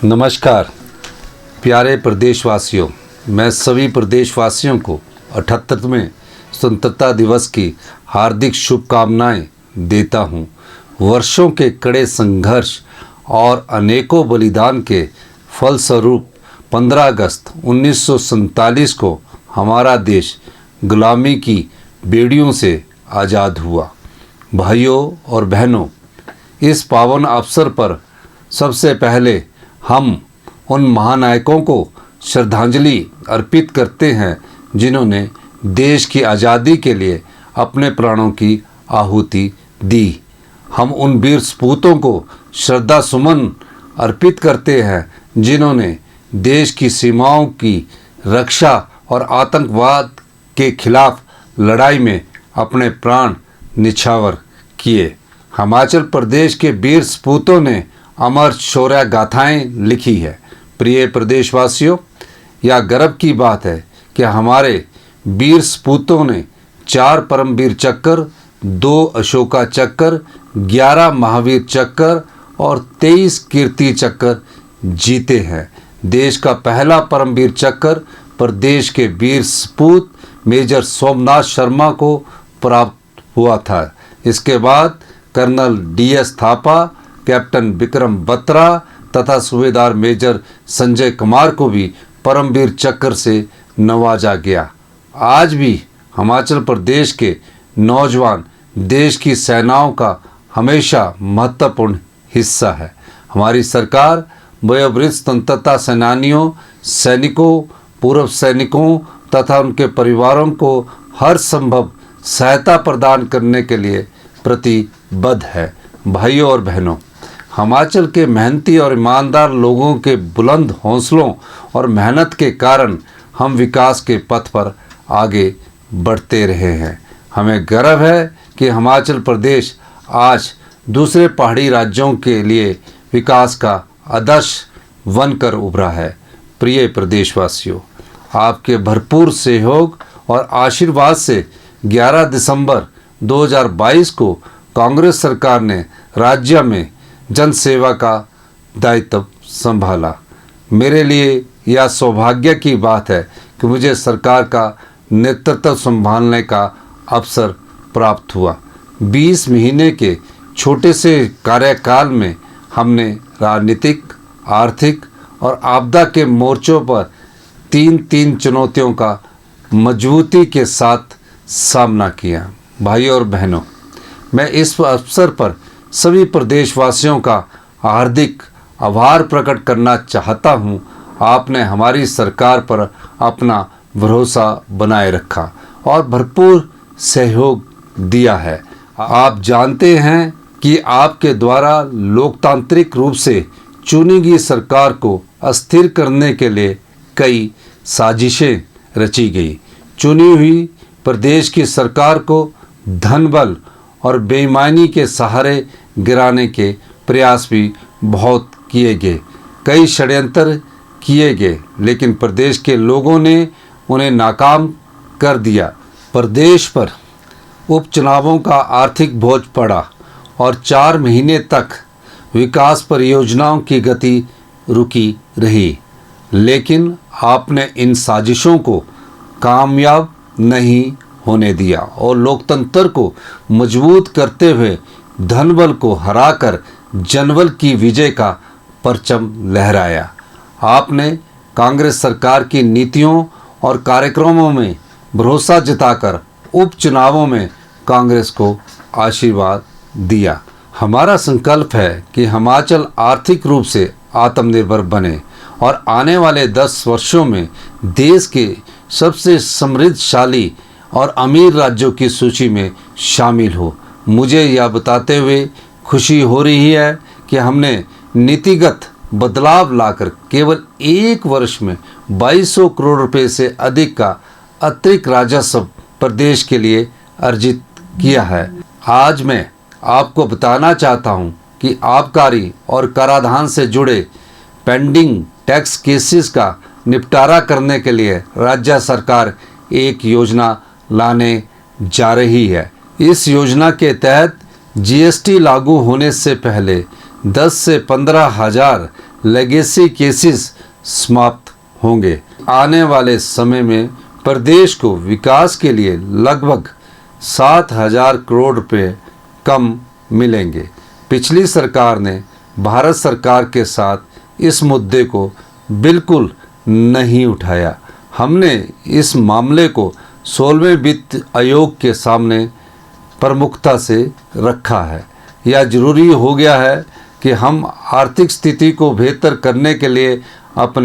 नमस्कार प्यारे प्रदेशवासियों, मैं सभी प्रदेशवासियों को 78वें स्वतंत्रता दिवस की हार्दिक शुभकामनाएं देता हूं। वर्षों के कड़े संघर्ष और अनेकों बलिदान के फलस्वरूप 15 अगस्त 1947 को हमारा देश गुलामी की बेड़ियों से आज़ाद हुआ। भाइयों और बहनों, इस पावन अवसर पर सबसे पहले हम उन महानायकों को श्रद्धांजलि अर्पित करते हैं जिन्होंने देश की आज़ादी के लिए अपने प्राणों की आहुति दी। हम उन वीर सपूतों को श्रद्धा सुमन अर्पित करते हैं जिन्होंने देश की सीमाओं की रक्षा और आतंकवाद के खिलाफ लड़ाई में अपने प्राण निछावर किए। हिमाचल प्रदेश के वीर सपूतों ने अमर शौर्य गाथाएं लिखी है। प्रिय प्रदेशवासियों, यह गर्व की बात है कि हमारे वीर सपूतों ने 4 परमवीर चक्र, 2 अशोका चक्र, 11 महावीर चक्र और 23 कीर्ति चक्र जीते हैं। देश का पहला परमवीर चक्र प्रदेश के वीर सपूत मेजर सोमनाथ शर्मा को प्राप्त हुआ था। इसके बाद colonel DS Thapa, captain Vikram Batra तथा सूबेदार मेजर संजय कुमार को भी परमवीर चक्र से नवाजा गया। आज भी हिमाचल प्रदेश के नौजवान देश की सेनाओं का हमेशा महत्वपूर्ण हिस्सा है। हमारी सरकार वयोवृद्ध स्वतंत्रता सेनानियों, सैनिकों, पूर्व सैनिकों तथा उनके परिवारों को हर संभव सहायता प्रदान करने के लिए प्रतिबद्ध है। भाइयों और बहनों, हिमाचल के मेहनती और ईमानदार लोगों के बुलंद हौसलों और मेहनत के कारण हम विकास के पथ पर आगे बढ़ते रहे हैं। हमें गर्व है कि हिमाचल प्रदेश आज दूसरे पहाड़ी राज्यों के लिए विकास का आदर्श बनकर उभरा है। प्रिय प्रदेशवासियों, आपके भरपूर सहयोग और आशीर्वाद से 11 दिसंबर 2022 को कांग्रेस सरकार ने राज्य में जन सेवा का दायित्व संभाला। मेरे लिए यह सौभाग्य की बात है कि मुझे सरकार का नेतृत्व संभालने का अवसर प्राप्त हुआ। 20 महीने के छोटे से कार्यकाल में हमने राजनीतिक, आर्थिक और आपदा के मोर्चों पर तीन चुनौतियों का मजबूती के साथ सामना किया। भाइयों और बहनों, मैं इस अवसर पर सभी प्रदेशवासियों का हार्दिक आभार प्रकट करना चाहता हूं। आपने हमारी सरकार पर अपना भरोसा बनाए रखा और भरपूर सहयोग दिया है। आप जानते हैं कि आपके द्वारा लोकतांत्रिक रूप से चुनी गई सरकार को अस्थिर करने के लिए कई साजिशें रची गई। चुनी हुई प्रदेश की सरकार को धनबल और बेईमानी के सहारे गिराने के प्रयास भी बहुत किए गए। कई षड्यंत्र किए गए, लेकिन प्रदेश के लोगों ने उन्हें नाकाम कर दिया। प्रदेश पर उपचुनावों का आर्थिक बोझ पड़ा और 4 महीने तक विकास परियोजनाओं की गति रुकी रही। लेकिन आपने इन साजिशों को कामयाब नहीं होने दिया और लोकतंत्र को मजबूत करते हुए धनबल को हराकर जनबल की विजय का परचम लहराया। आपने कांग्रेस सरकार की नीतियों और कार्यक्रमों में भरोसा जताकर उपचुनावों में कांग्रेस को आशीर्वाद दिया। हमारा संकल्प है कि हिमाचल आर्थिक रूप से आत्मनिर्भर बने और आने वाले 10 वर्षों में देश के सबसे समृद्धशाली और अमीर राज्यों की सूची में शामिल हो। मुझे यह बताते हुए खुशी हो रही है कि हमने नीतिगत बदलाव लाकर केवल 1 वर्ष में 2200 करोड़ रुपए से अधिक का अतिरिक्त राजस्व प्रदेश के लिए अर्जित किया है। आज मैं आपको बताना चाहता हूं कि आबकारी और कराधान से जुड़े पेंडिंग टैक्स केसेस का निपटारा करने के लिए राज्य सरकार एक योजना लाने जा रही है। इस योजना के तहत GST लागू होने से पहले 10 से 15 हज़ार लेगेसी केसेस समाप्त होंगे। आने वाले समय में प्रदेश को विकास के लिए लगभग 7,000 करोड़ रुपए कम मिलेंगे। पिछली सरकार ने भारत सरकार के साथ इस मुद्दे को बिल्कुल नहीं उठाया। हमने इस मामले को 16वें वित्त आयोग के सामने प्रमुखता से रखा है। यह जरूरी हो गया है कि हम आर्थिक स्थिति को बेहतर करने के लिए अपने